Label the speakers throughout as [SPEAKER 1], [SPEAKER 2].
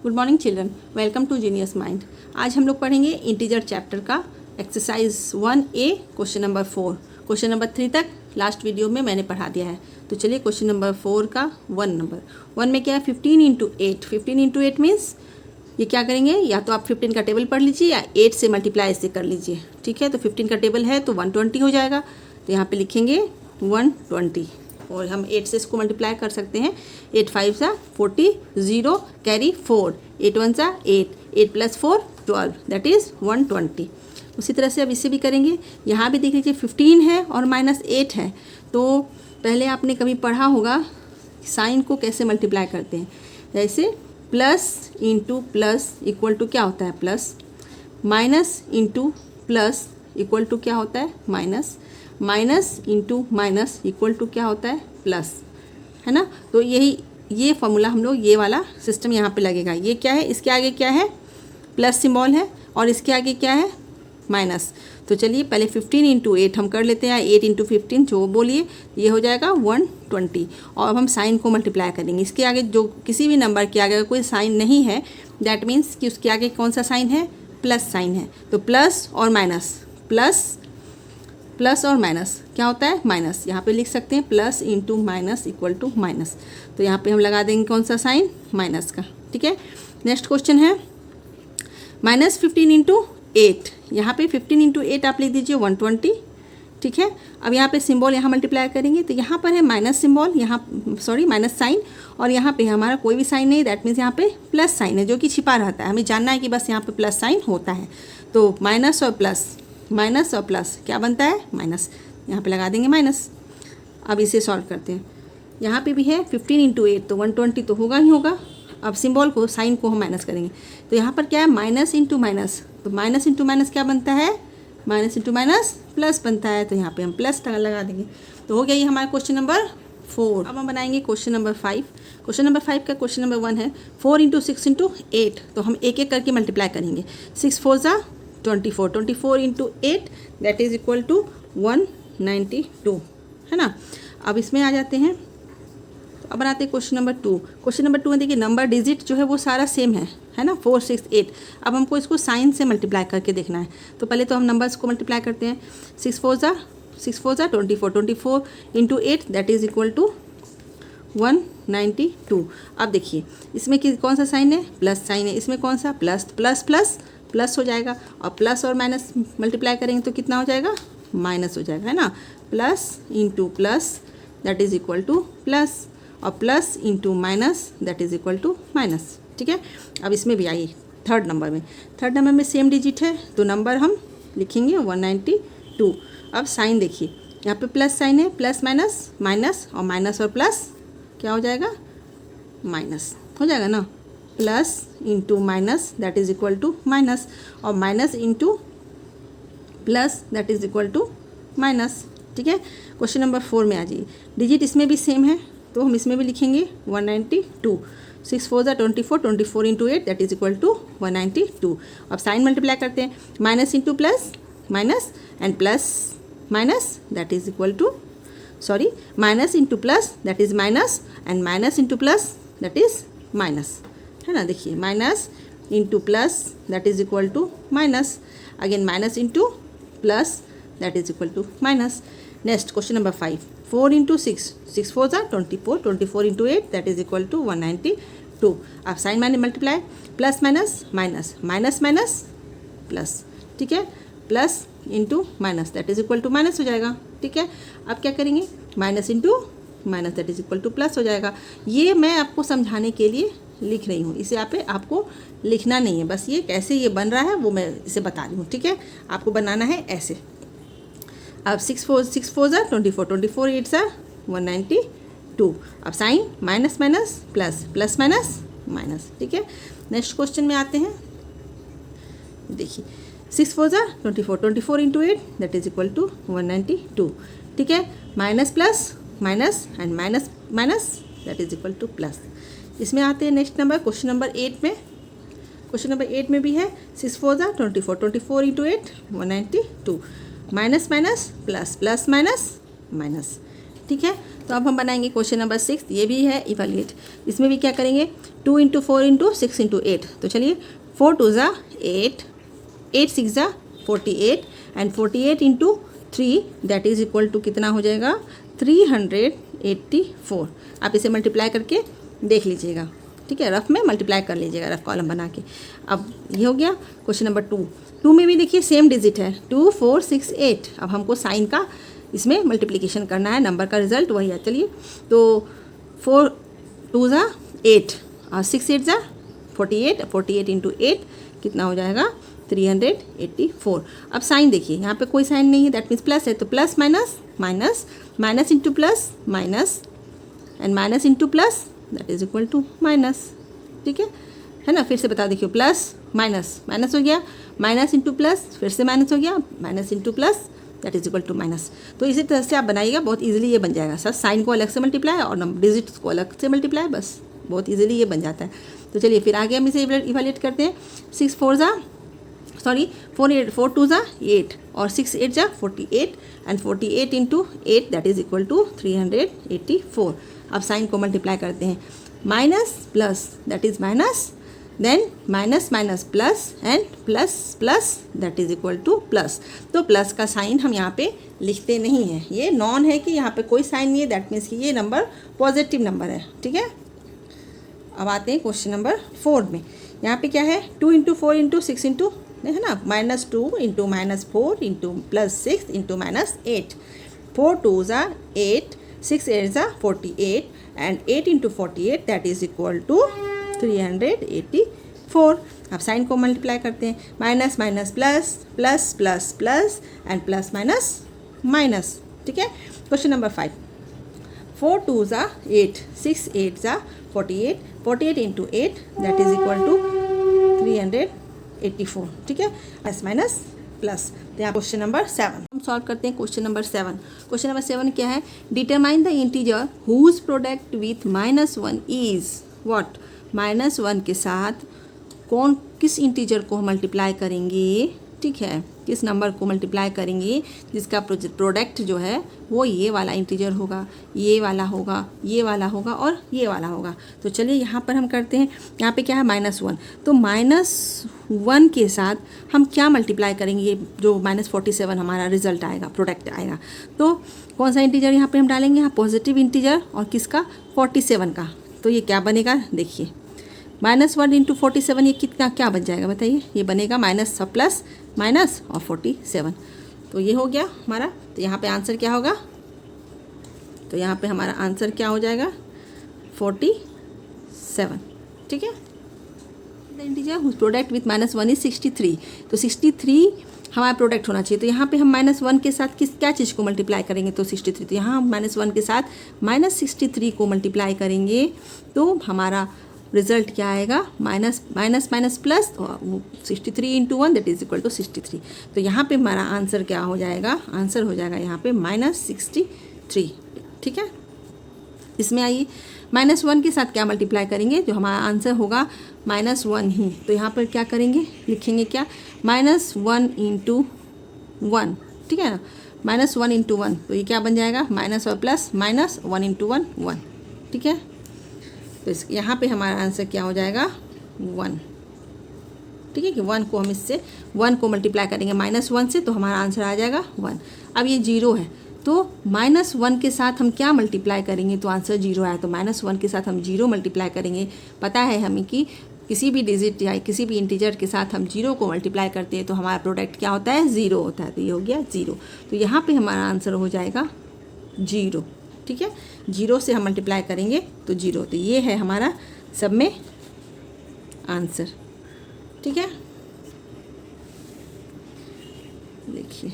[SPEAKER 1] Good morning children, welcome to genius mind. आज हम लोग पढ़ेंगे इंटीजर चैप्टर का exercise 1A question number 4। Question number 3 तक लास्ट वीडियो में मैंने पढ़ा दिया है। तो चलिए क्वेश्चन नंबर 4 का 1 में क्या है 15 इंटू 8। 15 इंटू 8 मीन्स ये क्या करेंगे, या तो आप 15 का टेबल पढ़ लीजिए या 8 से मल्टीप्लाई इससे कर लीजिए। ठीक है, तो 15 का टेबल है तो 120 हो जाएगा। तो यहाँ पे लिखेंगे 120 और हम 8 से इसको मल्टीप्लाई कर सकते हैं। 8 5 सा 40, 0 कैरी 4, 8 1 सा 8, 8 प्लस 4 12, दैट इज़ 120। उसी तरह से अब इसे भी करेंगे। यहाँ भी देख लीजिए 15 है और -8 है। तो पहले आपने कभी पढ़ा होगा साइन को कैसे मल्टीप्लाई करते हैं। जैसे plus into plus equal to क्या होता है plus, minus into plus equal to क्या होता है minus, minus into minus equal to क्या होता है प्लस, है ना। तो ये फॉर्मूला हम लोग ये वाला सिस्टम यहाँ पे लगेगा। ये क्या है, इसके आगे क्या है प्लस सिंबल है और इसके आगे क्या है माइनस। तो चलिए पहले 15 इंटू 8 हम कर लेते हैं, 8 इंटू 15 जो बोलिए ये हो जाएगा 120। और अब हम साइन को मल्टीप्लाई करेंगे। इसके आगे जो किसी भी नंबर के आगे कोई साइन नहीं है दैट मीन्स कि उसके आगे कौन सा साइन है, प्लस साइन है। तो प्लस और माइनस, प्लस और माइनस क्या होता है माइनस। यहाँ पे लिख सकते हैं plus into minus equal to minus. तो यहाँ पे हम लगा देंगे कौन सा साइन, माइनस का। ठीक है, नेक्स्ट क्वेश्चन है -15 इंटू 8। यहाँ पे 15 इंटू 8 आप लिख दीजिए 120। ठीक है, अब यहाँ पे सिंबल यहाँ मल्टीप्लाई करेंगे तो यहाँ पर है माइनस सिंबल, यहाँ सॉरी माइनस साइन, और यहाँ पे हमारा कोई भी साइन नहीं, दैट मीन्स यहाँ पे प्लस साइन है जो कि छिपा रहता है। हमें जानना है कि बस यहाँ पे प्लस साइन होता है। तो माइनस और प्लस क्या बनता है माइनस, यहाँ पे लगा देंगे माइनस। अब इसे सॉल्व करते हैं। यहाँ पे भी है 15 इंटू 8 तो 120 तो होगा ही होगा। अब सिंबल को साइन को हम माइनस करेंगे तो यहाँ पर क्या है माइनस इंटू माइनस, तो माइनस इंटू माइनस क्या बनता है, माइनस इंटू माइनस प्लस बनता है। तो यहाँ पे हम प्लस लगा देंगे। तो हो गया ये हमारा क्वेश्चन नंबर 4। अब हम बनाएंगे क्वेश्चन नंबर 5। क्वेश्चन नंबर 5 का क्वेश्चन नंबर 1 है 4 इंटू 6 इंटू 8। तो हम एक एक करके मल्टीप्लाई करेंगे। 6 4 ज़ा 24, 24 into 8 that is equal to 192, है ना। अब इसमें आ जाते हैं, तो अब बनाते हैं क्वेश्चन नंबर 2। क्वेश्चन नंबर 2 में देखिए नंबर डिजिट जो है वो सारा सेम है ना, 4 6 8। अब हमको इसको साइन से मल्टीप्लाई करके देखना है। तो पहले तो हम नंबर्स को मल्टीप्लाई करते हैं। 6 4 ज़ा 24, 24 into 8 that is equal to 192। अब देखिए इसमें कौन सा साइन है, प्लस साइन है। इसमें कौन सा प्लस, प्लस प्लस प्लस हो जाएगा, और प्लस और माइनस मल्टीप्लाई करेंगे तो कितना हो जाएगा माइनस हो जाएगा, है ना। Plus into plus that is equal to plus, और plus into minus that is equal to minus. ठीक है, अब इसमें भी आइए थर्ड नंबर में सेम डिजिट है तो नंबर हम लिखेंगे 192। अब साइन देखिए यहाँ पे प्लस साइन है, प्लस माइनस माइनस, और माइनस और प्लस क्या हो जाएगा माइनस हो जाएगा ना। Plus into minus that is equal to minus, और minus into plus that is equal to minus. ठीक है, क्वेश्चन नंबर 4 में आ जाइए। डिजिट इसमें भी सेम है तो हम इसमें भी लिखेंगे 192। 6 4 ज़ा 24, 24 into 8 that is equal to 192। अब साइन मल्टीप्लाई करते हैं, minus into plus minus, and plus minus that is equal to sorry minus into plus that is minus, and minus into plus that is minus, है ना। देखिए minus into plus that is equal to minus, again minus into plus that is equal to minus. Next question number 5। 4 into 6, 6 4 ज़ा 24, 24 into 8 that is equal to 192। अब sign minus multiply, plus minus minus, minus minus plus. ठीक है, plus into minus that is equal to minus हो जाएगा। ठीक है, अब क्या करेंगे minus into minus that is equal to plus हो जाएगा। ये मैं आपको समझाने के लिए लिख रही हूँ, इसे आपको लिखना नहीं है, बस ये कैसे ये बन रहा है वो मैं इसे बता रही हूँ। ठीक है, आपको बनाना है ऐसे। अब 6 4 ज़ा 24, 24 8 ज़ा 192। अब sign minus minus plus, plus minus minus. ठीक है, नेक्स्ट क्वेश्चन में आते हैं। देखिए 6 4 ज़ा 24, 24 into 8 that is equal to 192। ठीक है, minus plus minus, and minus minus that is equal to plus. इसमें आते हैं नेक्स्ट नंबर क्वेश्चन नंबर 8 में। क्वेश्चन नंबर 8 में भी है 6 4 ज़ा 24, 24 into 8 192, minus minus plus, plus minus minus. ठीक है, तो अब हम बनाएंगे क्वेश्चन नंबर 6। ये भी है इवैल्यूएट। इसमें भी क्या करेंगे, 2 इंटू 4 इंटू 6 इंटू 8, तो चलिए 4 2 ज़ा 8, 8 6 ज़ा 48 and 48 into 3 that is equal to कितना हो जाएगा 384। आप इसे मल्टीप्लाई करके देख लीजिएगा, ठीक है, रफ में मल्टीप्लाई कर लीजिएगा, रफ कॉलम बना के। अब ये हो गया क्वेश्चन नंबर 2 में भी देखिए सेम डिजिट है 2 4 6 8। अब हमको साइन का इसमें मल्टीप्लिकेशन करना है, नंबर का रिजल्ट वही है। चलिए तो 4 2 ज़ा 8 और 6 8 ज़ा 48, 48 इंटू 8 कितना हो जाएगा 384। अब साइन देखिए, यहाँ पे कोई साइन नहीं है, दैट मीन्स प्लस है, तो plus minus minus, minus into plus minus and minus into plus that is equal to minus, ठीक है ना। फिर से बता देखिए, प्लस माइनस माइनस हो गया, माइनस इंटू प्लस फिर से माइनस हो गया, minus into plus that is equal to minus. तो इसी तरह से आप बनाइएगा, बहुत इजीली ये बन जाएगा। सर साइन को अलग से मल्टीप्लाई और डिजिट्स को अलग से मल्टीप्लाई, बस बहुत इजीली ये बन जाता है। तो चलिए फिर आगे हम इसे इवैल्यूएट करते हैं। 4 2 ज़ा 8 और 6 8 ज़ा 48 and 48 into 8 that is equal to 384। अब साइन को मल्टीप्लाई करते हैं, minus plus that is minus, then minus minus plus and plus plus that is equal to plus. तो प्लस का साइन हम यहाँ पे लिखते नहीं हैं, ये नॉन है कि यहाँ पे कोई साइन नहीं है, दैट मीन्स कि ये नंबर पॉजिटिव नंबर है, ठीक है। अब आते हैं क्वेश्चन नंबर 4 में। यहाँ पे क्या है 2 इंटू 4 इंटू 6 इंटू, है ना, -2 इंटू -4 इंटू +6 इंटू -8। 4 2 ज़ा 8, 6 8 ज़ा 48 and 8 into 48 that is equal to 384। अब साइन को मल्टीप्लाई करते हैं, minus minus plus, plus plus plus and plus minus minus, ठीक है। क्वेश्चन नंबर 5, 4 2 ज़ा 8, 6 8 ज़ा 48, 48 into 8 that is equal to 384, ठीक है, प्लस माइनस प्लस। तो यहाँ क्वेश्चन नंबर 7 हम सॉल्व करते हैं। क्वेश्चन नंबर 7, क्वेश्चन नंबर 7 क्या है, determine the integer whose product with -1 is what. -1 के साथ किस इंटीजर को मल्टीप्लाई करेंगे, ठीक है, किस नंबर को मल्टीप्लाई करेंगे जिसका प्रोडक्ट जो है वो ये वाला इंटीजर होगा, ये वाला होगा, ये वाला होगा और ये वाला होगा। तो चलिए यहाँ पर हम करते हैं, यहाँ पे क्या है -1, तो -1 के साथ हम क्या मल्टीप्लाई करेंगे, ये जो -47 हमारा रिजल्ट आएगा, प्रोडक्ट आएगा। तो कौन सा इंटीजर यहाँ पे हम डालेंगे, यहाँ पॉजिटिव इंटीजर और किसका 47 का। तो ये क्या बनेगा देखिए, -1 इंटू 47 ये कितना क्या बन जाएगा बताइए, ये बनेगा माइनस प्लस माइनस और 47। तो ये हो गया हमारा। तो यहाँ पे आंसर क्या होगा, तो यहाँ पे हमारा आंसर क्या हो जाएगा 47, ठीक है। The integer whose product with -1 is 63। तो 63 हमारा प्रोडक्ट होना चाहिए। तो यहाँ पे हम -1 के साथ क्या चीज़ को मल्टीप्लाई करेंगे, तो 63। तो यहाँ हम -1 के साथ -63 को मल्टीप्लाई करेंगे तो हमारा रिजल्ट क्या आएगा, minus minus minus plus 63 into 1 that is equal to 63। तो यहाँ पे हमारा आंसर क्या हो जाएगा, आंसर हो जाएगा यहाँ पे -63, ठीक है। इसमें आइए -1 के साथ क्या मल्टीप्लाई करेंगे, जो हमारा आंसर होगा -1 ही। तो यहाँ पर क्या करेंगे, लिखेंगे क्या, -1 इंटू 1, ठीक है ना, -1 इंटू 1। तो ये क्या बन जाएगा, माइनस और प्लस माइनस, 1 इंटू 1 1, ठीक है। तो यहाँ पे हमारा आंसर क्या हो जाएगा 1, ठीक है, कि 1 को हम इससे 1 को मल्टीप्लाई करेंगे -1 से, तो हमारा आंसर आ जाएगा 1। अब ये 0 है, तो -1 के साथ हम क्या मल्टीप्लाई करेंगे, तो आंसर 0 आया। तो -1 के साथ हम 0 मल्टीप्लाई करेंगे। पता है हमें कि किसी भी डिजिट या किसी भी इंटीजर के साथ हम 0 को मल्टीप्लाई करते हैं तो हमारा प्रोडक्ट क्या होता है, 0 होता है। तो ये हो गया 0। तो यहाँ पे हमारा आंसर हो जाएगा 0, ठीक है। 0 से हम मल्टीप्लाई करेंगे तो 0। तो ये है हमारा सब में आंसर, ठीक है। देखिए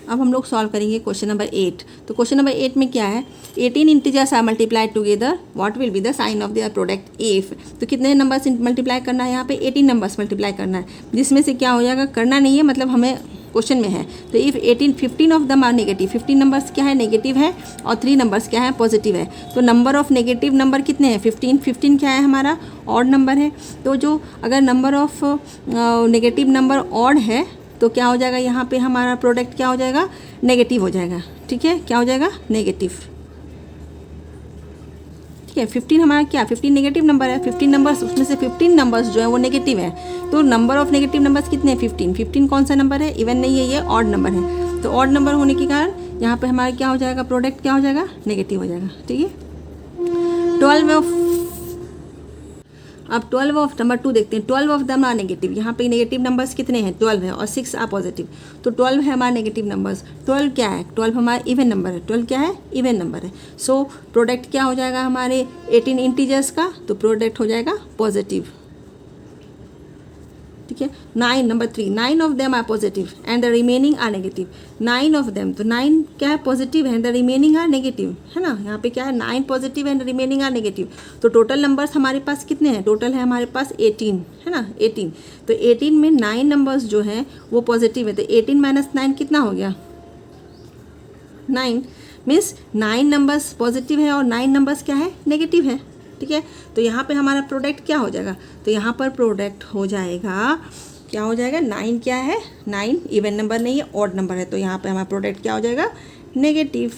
[SPEAKER 1] अब हम लोग सॉल्व करेंगे क्वेश्चन नंबर 8। तो क्वेश्चन नंबर 8 में क्या है, 18 integers are multiplied together, what will be the sign of their product if. तो कितने नंबर्स मल्टीप्लाई करना है, यहाँ पे 18 नंबर्स मल्टीप्लाई करना है, जिसमें से क्या हो जाएगा, करना नहीं है मतलब हमें क्वेश्चन में है। तो if 15 of them are negative, 15 numbers क्या है नेगेटिव है और 3 नंबर्स क्या है पॉजिटिव है। तो नंबर ऑफ नेगेटिव नंबर कितने हैं, 15 क्या है हमारा ऑड नंबर है। तो जो अगर number of negative number odd है तो क्या हो जाएगा, यहाँ पे हमारा प्रोडक्ट क्या हो जाएगा, नेगेटिव हो जाएगा, ठीक है। क्या हो जाएगा, नेगेटिव, ठीक है। 15 हमारा क्या, 15 नेगेटिव नंबर है। 15 नंबर्स, उसमें से 15 नंबर्स जो है वो नेगेटिव है। तो नंबर ऑफ नेगेटिव नंबर्स कितने हैं, 15। 15 कौन सा नंबर है, इवन नहीं है, ये ऑड नंबर है। तो ऑड नंबर होने के कारण यहाँ पे हमारा क्या हो जाएगा, प्रोडक्ट क्या हो जाएगा, नेगेटिव हो जाएगा। ठीक है। 12 ऑफ नंबर 2 देखते हैं। 12 ऑफ दम आर नेगेटिव। यहाँ पे नेगेटिव नंबर्स कितने हैं, 12 है और 6 आर पॉजिटिव। तो 12 है हमारा नेगेटिव नंबर्स। 12 क्या है, 12 हमारा इवन नंबर है। 12 क्या है, इवन नंबर है। सो प्रोडक्ट क्या हो जाएगा हमारे 18 इंटीजर्स का, तो प्रोडक्ट हो जाएगा पॉजिटिव। ठीक है। 9 number 3, 9 of them are positive and the remaining are negative. 9 of them, तो 9 क्या है, positive and the remaining are negative, है ना। यहाँ पे क्या है, 9 positive and remaining are negative. तो टोटल नंबर्स हमारे पास कितने हैं, टोटल है हमारे पास 18, है ना, 18। तो 18 में 9 नंबर्स जो हैं वो पॉजिटिव है। तो 18 माइनस 9 कितना हो गया, 9। मीन्स 9 नंबर्स पॉजिटिव है और 9 नंबर्स क्या है, नेगेटिव है। ठीक है। तो यहाँ पे हमारा प्रोडक्ट क्या हो जाएगा, तो यहाँ पर प्रोडक्ट हो जाएगा, क्या हो जाएगा, 9 क्या है, 9 इवन नंबर नहीं है, ऑड नंबर है। तो यहाँ पे हमारा प्रोडक्ट क्या हो जाएगा, नेगेटिव।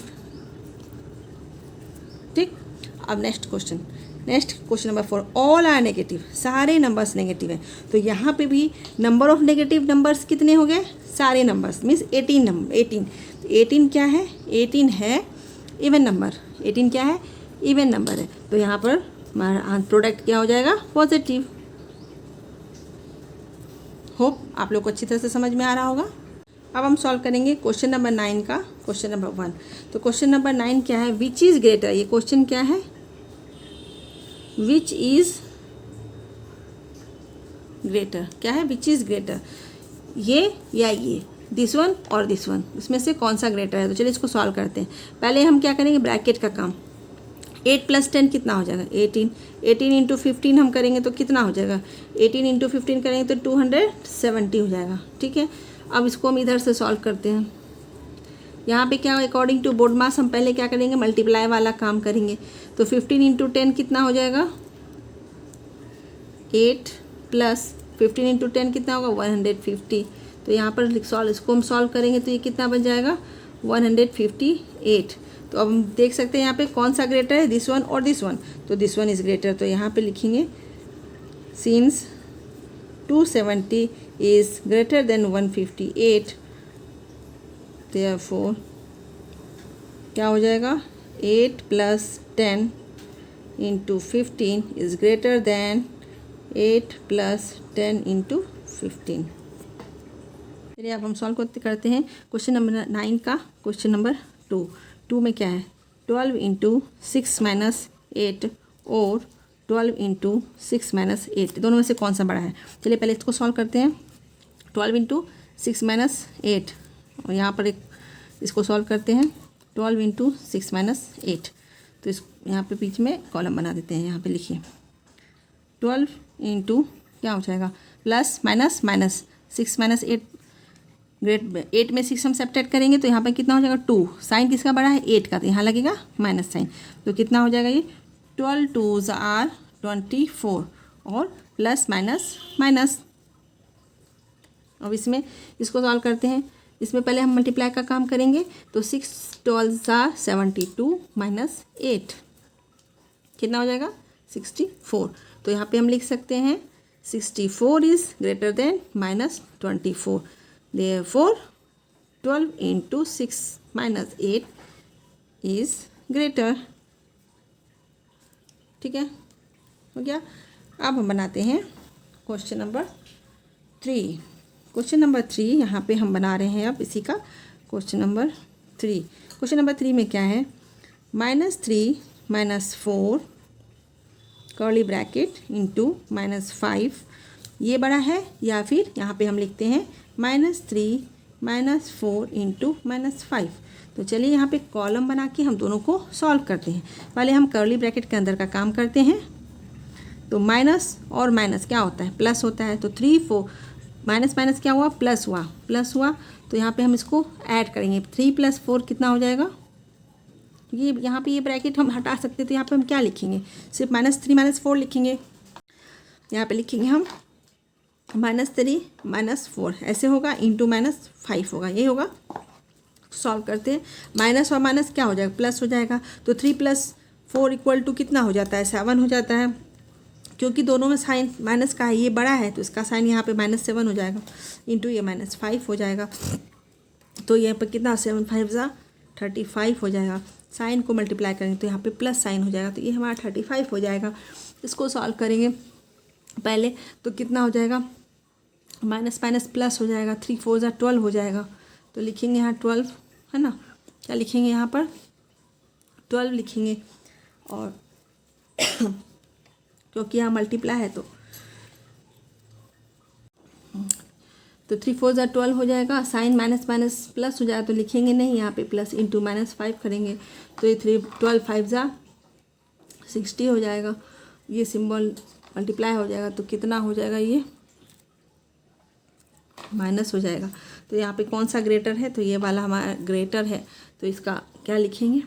[SPEAKER 1] ठीक। अब next question number 4, all are negative. सारे नंबर्स नेगेटिव है। तो यहाँ पे भी नंबर ऑफ नेगेटिव नंबर्स कितने हो गए, सारे नंबर्स, मीन्स 18 नंबर। 18 क्या है, 18 है इवन नंबर। 18 क्या है, इवन नंबर है। तो यहाँ पर हमारा प्रोडक्ट क्या हो जाएगा, पॉजिटिव। होप आप लोग को अच्छी तरह से समझ में आ रहा होगा। अब हम सॉल्व करेंगे क्वेश्चन नंबर 9 का क्वेश्चन नंबर 1। तो क्वेश्चन नंबर 9 क्या है, विच इज़ ग्रेटर। ये क्वेश्चन क्या है, विच इज़ ग्रेटर, क्या है, विच इज़ ग्रेटर, ये या ये, दिस वन और दिस वन, इसमें से कौन सा ग्रेटर है। तो चलिए इसको सॉल्व करते हैं। पहले हम क्या करेंगे, ब्रैकेट का काम। 8 + 10 कितना हो जाएगा, 18। 18 इंटू 15 हम करेंगे तो कितना हो जाएगा, 18 इंटू 15 करेंगे तो 270 हो जाएगा। ठीक है। अब इसको हम इधर से सॉल्व करते हैं। यहाँ पे क्या, अकॉर्डिंग टू बोर्ड मास हम पहले क्या करेंगे, मल्टीप्लाई वाला काम करेंगे। तो 15 इंटू 10 कितना हो जाएगा, 8 प्लस 15 इंटू 10 कितना होगा, 150। तो यहाँ पर इसको हम सॉल्व करेंगे तो ये कितना बन जाएगा, 158। तो अब हम देख सकते हैं यहाँ पे कौन सा ग्रेटर है, दिस वन और दिस वन। तो दिस वन इज़ ग्रेटर। तो यहाँ पे लिखेंगे since 270 is greater than 158, therefore क्या हो जाएगा, 8 + 10 into 15 is greater than 8 + 10 into 15। चलिए अब हम सॉल्व करते हैं क्वेश्चन नंबर 9 का क्वेश्चन नंबर 2 में क्या है, 12 इंटू 6 - 8 और 12 इंटू 6 - 8, दोनों में से कौन सा बड़ा है। चलिए पहले इसको सॉल्व करते हैं। 12 इंटू 6 - 8 और यहाँ पर इसको सॉल्व करते हैं। 12 इंटू 6 - 8, तो इस यहाँ पे बीच में कॉलम बना देते हैं। यहाँ पे लिखिए 12 इंटू क्या हो जाएगा, प्लस माइनस माइनस, 6 - 8 ग्रेट 8 में 6 हम सब्ट्रैक्ट करेंगे तो यहाँ पर कितना हो जाएगा, 2। साइन किसका बड़ा है, 8 का, तो यहाँ लगेगा माइनस साइन। तो कितना हो जाएगा ये, 12 × 2 = 24 और प्लस माइनस माइनस। अब इसमें इसको सॉल्व करते हैं। इसमें पहले हम मल्टीप्लाई का काम करेंगे। तो 6 × 12 = 72 - 8 कितना हो जाएगा, 64। तो यहाँ पे हम लिख सकते हैं 64 is greater than -24, therefore 12 into 6 - 8 is greater. ठीक है, हो गया। अब हम बनाते हैं क्वेश्चन नंबर 3। क्वेश्चन नंबर 3 यहाँ पे हम बना रहे हैं अब इसी का क्वेश्चन नंबर 3। क्वेश्चन नंबर 3 में क्या है, -3 - 4 कर्ली ब्रैकेट इंटू -5, ये बड़ा है, या फिर यहाँ पे हम लिखते हैं -3 - 4 इंटू -5। तो चलिए यहाँ पे कॉलम बना के हम दोनों को सॉल्व करते हैं। पहले हम कर्ली ब्रैकेट के अंदर का काम करते हैं। तो माइनस और माइनस क्या होता है, प्लस होता है। तो 3 4 माइनस माइनस क्या हुआ, प्लस हुआ। तो यहाँ पे हम इसको ऐड करेंगे। 3 + 4 कितना हो जाएगा, ये यहाँ पे ये ब्रैकेट हम हटा सकते। तो यहाँ पे हम क्या लिखेंगे, सिर्फ -3 - 4 लिखेंगे। यहाँ पे लिखेंगे हम -3 - 4 ऐसे होगा, इंटू -5 होगा, ये होगा। सॉल्व करते हैं। माइनस और माइनस क्या हो जाएगा, प्लस हो जाएगा। तो 3 + 4 इक्वल टू कितना हो जाता है, 7 हो जाता है। क्योंकि दोनों में साइन माइनस का है, ये बड़ा है तो इसका साइन यहाँ पे -7 हो जाएगा, इंटू ये -5 हो जाएगा। तो यहाँ पर कितना 7 5 ज़ा 35 हो जाएगा। साइन को मल्टीप्लाई करेंगे तो यहाँ पे प्लस साइन हो जाएगा, तो ये हमारा 35 हो जाएगा। इसको सॉल्व करेंगे पहले तो कितना हो जाएगा, माइनस माइनस प्लस हो जाएगा, 3 4 ज़ा 12 हो जाएगा। तो लिखेंगे यहाँ 12 है ना, क्या लिखेंगे यहाँ पर 12 लिखेंगे। और क्योंकि यहाँ मल्टीप्लाई है तो 3 4 ज़ा 12 हो जाएगा। साइन माइनस माइनस प्लस हो जाएगा तो लिखेंगे नहीं, यहाँ पे प्लस इंटू -5 करेंगे तो ये 12 5 ज़ा 60 हो जाएगा। ये सिंबल मल्टीप्लाई हो जाएगा तो कितना हो जाएगा, ये माइनस हो जाएगा। तो यहाँ पे कौन सा ग्रेटर है, तो ये वाला हमारा ग्रेटर है। तो इसका क्या लिखेंगे,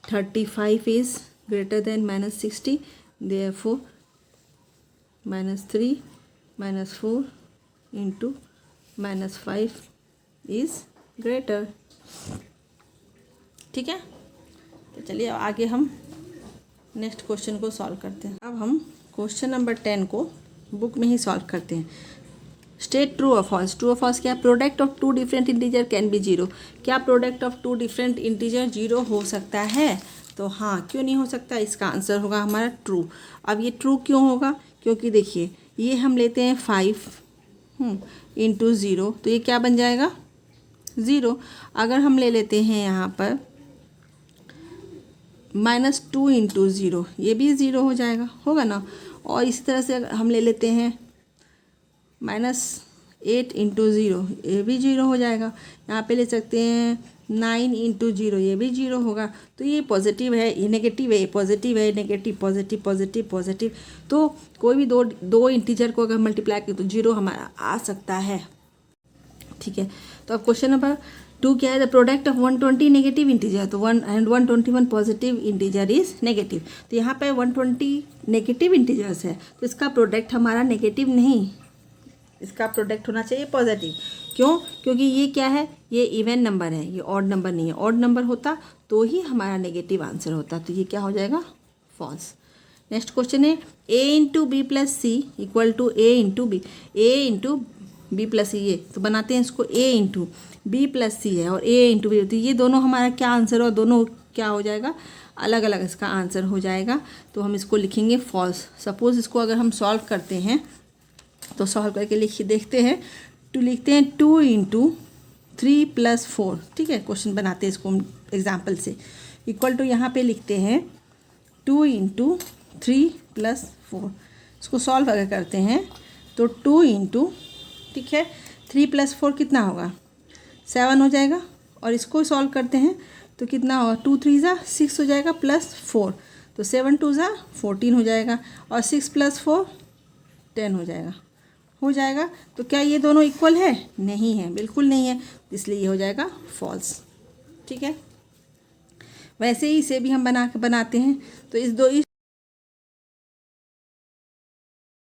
[SPEAKER 1] 35 is greater than -60, therefore -3 -4 into -5 is greater. ठीक है, तो चलिए अब आगे हम नेक्स्ट क्वेश्चन को सॉल्व करते हैं। अब हम क्वेश्चन नंबर 10 को बुक में ही सॉल्व करते हैं। स्टेट ट्रू और फॉल्स। ट्रू और फॉल्स क्या है, product of 2 different integer can be 0। क्या प्रोडक्ट ऑफ 2 डिफरेंट इंटीजर 0 हो सकता है, तो हाँ, क्यों नहीं हो सकता, इसका आंसर होगा हमारा ट्रू। अब ये ट्रू क्यों होगा, क्योंकि देखिए ये हम लेते हैं 5 इंटू 0 तो ये क्या बन जाएगा 0। अगर हम ले लेते हैं यहाँ पर -2 इंटू 0 ये भी 0 हो जाएगा, होगा ना। और इसी तरह से अगर हम ले लेते हैं -8 इंटू 0 ये भी 0 हो जाएगा। यहाँ पे ले सकते हैं 9 इंटू 0 ये भी 0 होगा। तो ये पॉजिटिव है, ये नेगेटिव है, ये पॉजिटिव है, नेगेटिव पॉजिटिव पॉजिटिव पॉजिटिव। तो कोई भी दो इंटीजर को अगर मल्टीप्लाई करें तो 0 हमारा आ सकता है। ठीक है, तो अब क्वेश्चन नंबर 2 क्या है, the product of 120 negative integer, तो 1 and 121 positive integer is negative. तो यहाँ पे 120 नेगेटिव इंटीजर्स है तो इसका प्रोडक्ट हमारा नेगेटिव नहीं, इसका प्रोडक्ट होना चाहिए पॉजिटिव। क्यों, क्योंकि ये क्या है, ये इवन नंबर है, ये ऑड नंबर नहीं है। ऑड नंबर होता तो ही हमारा नेगेटिव आंसर होता, तो ये क्या हो जाएगा फॉल्स। नेक्स्ट क्वेश्चन है a into b plus c equal to a into b. a into b plus c, ये तो बनाते हैं इसको a into b plus c है और a इंटू बी, तो ये दोनों हमारा क्या आंसर हो, दोनों क्या हो जाएगा अलग अलग इसका आंसर हो जाएगा। तो हम इसको लिखेंगे फॉल्स। सपोज इसको अगर हम सॉल्व करते हैं तो सॉल्व करके लिखिए देखते हैं। टू लिखते हैं 2 इंटू 3 प्लस 4। ठीक है, क्वेश्चन बनाते हैं इसको एग्जाम्पल से। इक्वल टू यहाँ पे लिखते हैं 2 इंटू 3 प्लस 4। इसको सॉल्व अगर करते हैं तो 2 इंटू, ठीक है, 3 प्लस 4 कितना होगा 7 हो जाएगा। और इसको सॉल्व करते हैं तो कितना होगा 2 3 ज़ा 6 हो जाएगा प्लस 4, तो 7 2 ज़ा 14 हो जाएगा। और 6 प्लस 4 10 हो जाएगा। तो क्या ये दोनों इक्वल है, नहीं है, बिल्कुल नहीं है, इसलिए ये हो जाएगा फॉल्स। ठीक है, वैसे ही इसे भी हम बनाते हैं। तो इस